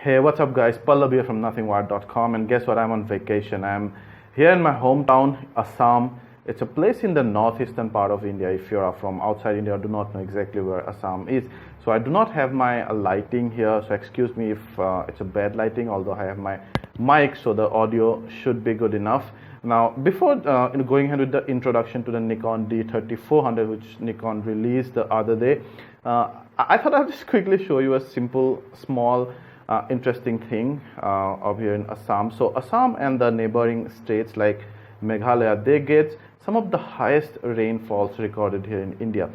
Hey, what's up guys? Pallav here from nothingwired.com, and guess what? I'm on vacation. I'm here in my hometown, Assam. It's a place in the northeastern part of India. If you're from outside India, I do not know exactly where Assam is. So I do not have my lighting here, so excuse me if it's a bad lighting, although I have my mic, so the audio should be good enough. Now, before going ahead with the introduction to the Nikon D3400, which Nikon released the other day, I thought I'd just quickly show you a simple, small, interesting thing over here in Assam. So Assam and the neighboring states like Meghalaya, they get some of the highest rainfalls recorded here in India.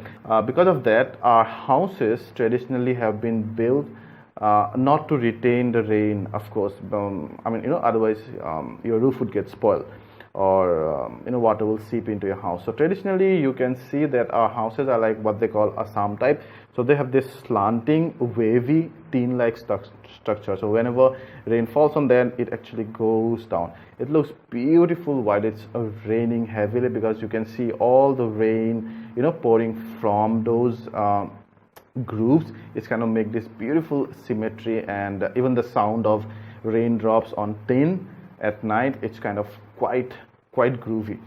Because of that, our houses traditionally have been built not to retain the rain, of course. Otherwise your roof would get spoiled, or water will seep into your house. So traditionally you can see that our houses are like what they call Assam type. So they have this slanting, wavy, tin-like structure. So whenever rain falls on them, it actually goes down. It looks beautiful while it's raining heavily, because you can see all the rain pouring from those grooves. It's kind of make this beautiful symmetry, and even the sound of raindrops on tin at night, it's kind of quite groovy.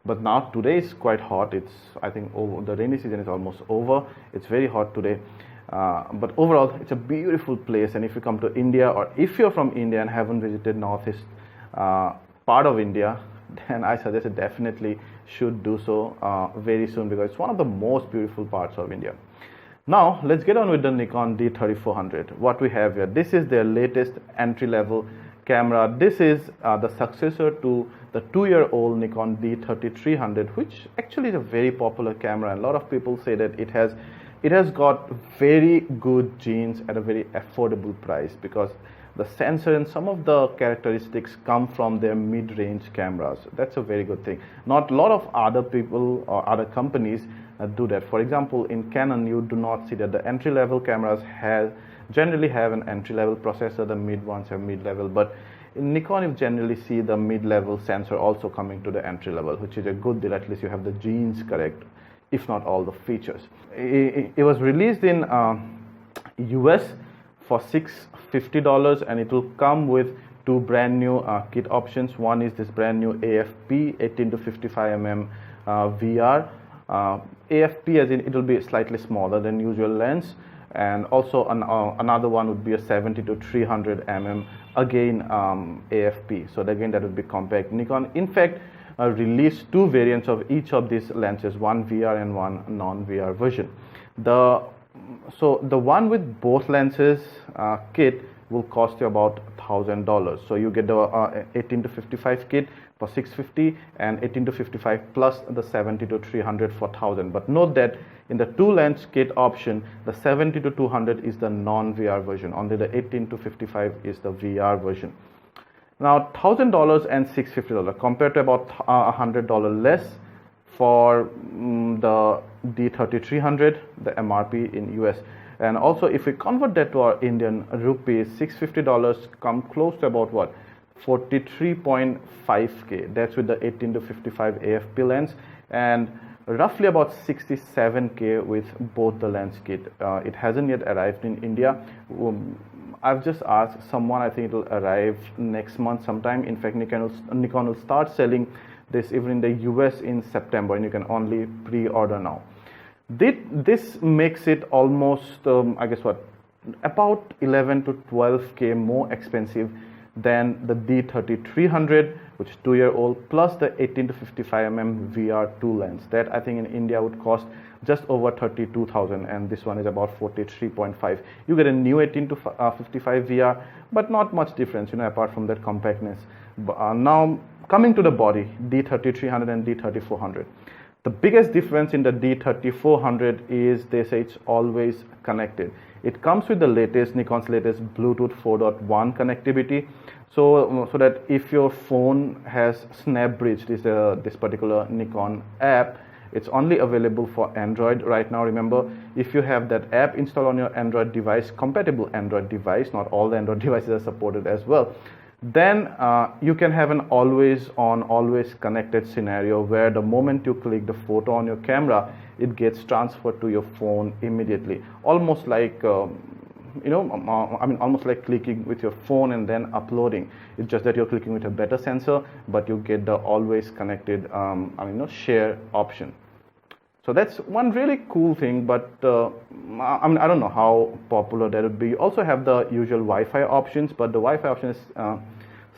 But now today is quite hot. It's, I think, the rainy season is almost over. It's very hot today, but overall it's a beautiful place. And if you come to India, or if you're from India and haven't visited northeast part of India, then I suggest it definitely should do so very soon, because it's one of the most beautiful parts of India. Now let's get on with the Nikon D3400. What we have here, this is their latest entry-level camera. This is the successor to the 2-year-old Nikon D3300, which actually is a very popular camera, and a lot of people say that it has got very good genes at a very affordable price, because the sensor and some of the characteristics come from their mid-range cameras. That's a very good thing. Not a lot of other people or other companies do that. For example, in Canon, you do not see that the entry-level cameras generally have an entry-level processor. The mid ones have mid-level, but in Nikon you generally see the mid-level sensor also coming to the entry-level, which is a good deal. At least you have the genes correct, if not all the features. It was released in US for $650, and it will come with two brand new kit options. One is this brand new AFP 18-55mm VR. AFP as in it will be slightly smaller than usual lens, and also another one would be a 70-300 mm, again AFP. So again, that would be compact. Nikon in fact released two variants of each of these lenses, one VR and one non-VR version. So the one with both lenses kit will cost you about $1,000. So you get the 18-55 kit for $650, and 18-55 plus the 70-300 for $1,000. But note that in the two lens kit option, the 70-200 is the non-VR version. Only the 18-55 is the VR version. Now $1,000 and $650 compared to about $100 less for the D3300, the MRP in US. And also if we convert that to our Indian rupees, $650 come close to about what, 43.5k. That's with the 18-55 AFP lens, and roughly about 67k with both the lens kit. It hasn't yet arrived in India. I've just asked someone, I think it will arrive next month sometime. In fact, Nikon will start selling this even in the US in September, and you can only pre-order now. This makes it almost, I guess what, about 11 to 12k more expensive than the D3300, which is 2-year-old, plus the 18-55mm VR2 lens. That I think in India would cost just over 32,000, and this one is about 43.5. You get a new 18-55 VR, but not much difference, apart from that compactness. Now coming to the body, D3300 and D3400. The biggest difference in the D3400 is they say it's always connected. It comes with the Nikon's latest Bluetooth 4.1 connectivity, so that if your phone has SnapBridge, this particular Nikon app, it's only available for Android right now. Remember, if you have that app installed on your Android device, compatible Android device, not all the Android devices are supported as well, then you can have an always on, always connected scenario, where the moment you click the photo on your camera, it gets transferred to your phone immediately, almost like I mean, almost like clicking with your phone and then uploading. It's just that you're clicking with a better sensor, but you get the always connected share option. So that's one really cool thing, but I mean, I don't know how popular that would be. You also have the usual Wi-Fi options, but the Wi-Fi option is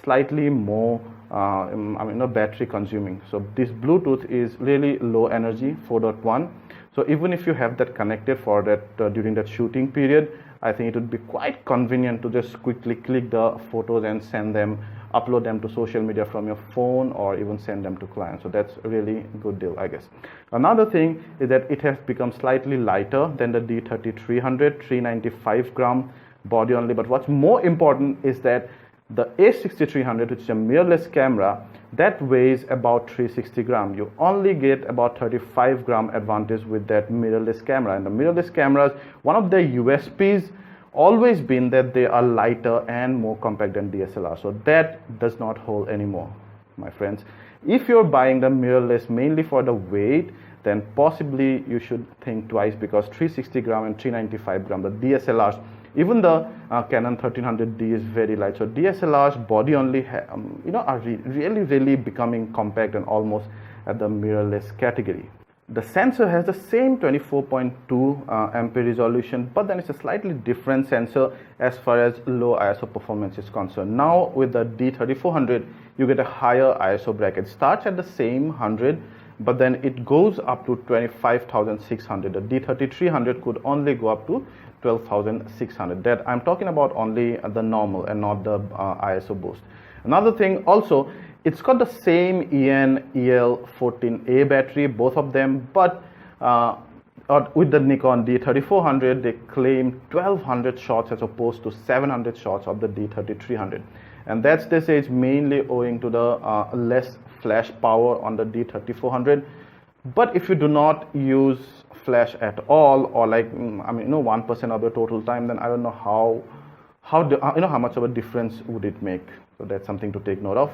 slightly more battery consuming. So this Bluetooth is really low energy, 4.1. So even if you have that connected for that during that shooting period, I think it would be quite convenient to just quickly click the photos and send them, upload them to social media from your phone, or even send them to clients. So that's a really good deal, I guess. Another thing is that it has become slightly lighter than the D3300, 395 gram body only. But what's more important is that the A6300, which is a mirrorless camera, that weighs about 360 gram. You only get about 35 gram advantage with that mirrorless camera. And the mirrorless cameras, one of their USPs always been that they are lighter and more compact than DSLR. So that does not hold anymore, my friends. If you're buying the mirrorless mainly for the weight, then possibly you should think twice, because 360 gram and 395 gram, the DSLRs, even the Canon 1300D is very light. So DSLRs body only are really becoming compact and almost at the mirrorless category. The sensor has the same 24.2 MP resolution, but then it's a slightly different sensor as far as low ISO performance is concerned. Now with the D3400, you get a higher ISO bracket. It starts at the same 100, but then it goes up to 25,600. The D3300 could only go up to 12,600. That I'm talking about only the normal and not the ISO boost. Another thing also, it's got the same EN EL14A battery, both of them, but with the Nikon D3400, they claim 1200 shots as opposed to 700 shots of the D3300. And that's, they say, it's mainly owing to the less flash power on the D3400. But if you do not use flash at all, or like 1% of the total time, then I don't know how much of a difference would it make. So that's something to take note of.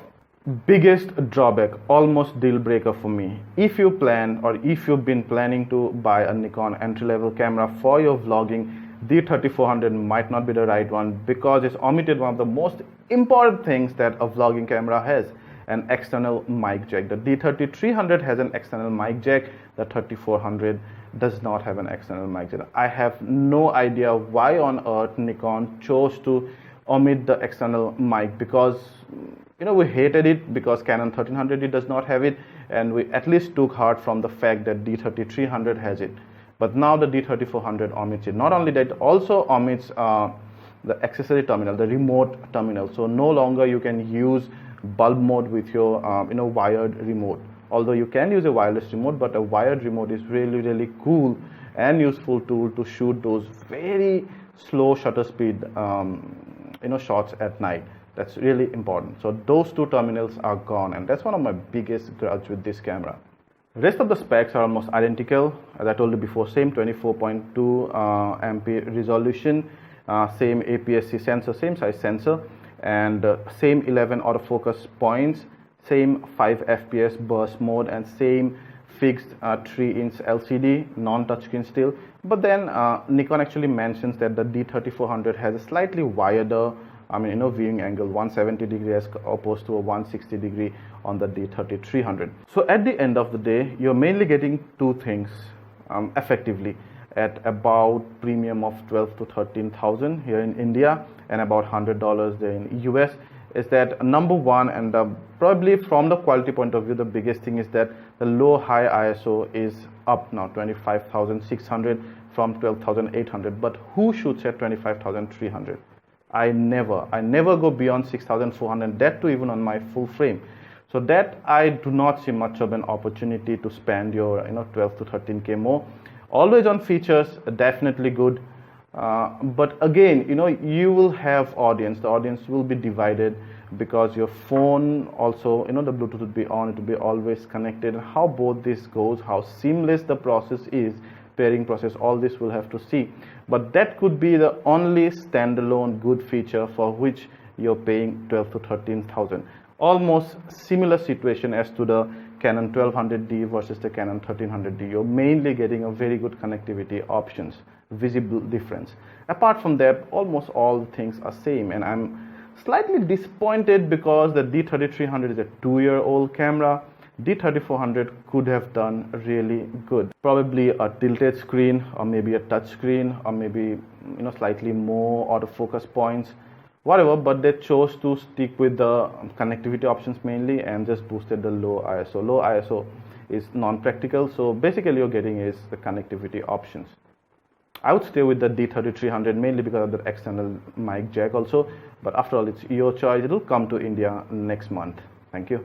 Biggest drawback, almost deal breaker for me. If you plan, or if you've been planning to buy a Nikon entry-level camera for your vlogging, D3400 might not be the right one, because it's omitted one of the most important things that a vlogging camera has: an external mic jack. The D3300 has an external mic jack. The 3400 does not have an external mic jack. I have no idea why on earth Nikon chose to omit the external mic, because we hated it because Canon 1300 does not have it, and we at least took heart from the fact that D3300 has it. But now the D3400 omits it. Not only that, it also omits the accessory terminal, the remote terminal. So no longer you can use bulb mode with your wired remote. Although you can use a wireless remote, but a wired remote is really cool and useful tool to shoot those very slow shutter speed shots at night. That's really important. So those two terminals are gone, and that's one of my biggest grudge with this camera. The rest of the specs are almost identical. As I told you before, same 24.2 MP resolution, same APS-C sensor, same size sensor, and same 11 autofocus points, same 5 FPS burst mode, and same fixed 3-inch LCD, non-touchscreen still. But then Nikon actually mentions that the D3400 has a slightly wider viewing angle, 170 degree as opposed to a 160 degree on the D3300. So at the end of the day, you're mainly getting two things effectively at about premium of 12 to 13,000 here in India, and about $100 there in US. Is that number one, and probably from the quality point of view, the biggest thing is that the low high ISO is up now, 25,600 from 12,800. But who shoots at 25,300? I never go beyond 6,400, that too even on my full frame. So that I do not see much of an opportunity to spend your 12 to 13K more. Always on features, definitely good. But again, you will have audience. The audience will be divided, because your phone also, the Bluetooth will be on, it will be always connected. How both this goes, how seamless the process is, pairing process, all this we'll have to see. But that could be the only standalone good feature for which you're paying 12 to 13,000. Almost similar situation as to the Canon 1200D versus the Canon 1300D. You're mainly getting a very good connectivity options, visible difference. Apart from that, almost all things are same, and I'm slightly disappointed because the D3300 is a 2-year-old camera. D3400 could have done really good. Probably a tilted screen, or maybe a touch screen, or maybe slightly more autofocus points, whatever, but they chose to stick with the connectivity options mainly and just boosted the low ISO. Low ISO is non-practical, so basically you're getting is the connectivity options. I would stay with the D3300 mainly because of the external mic jack also, but after all, it's your choice. It will come to India next month. Thank you.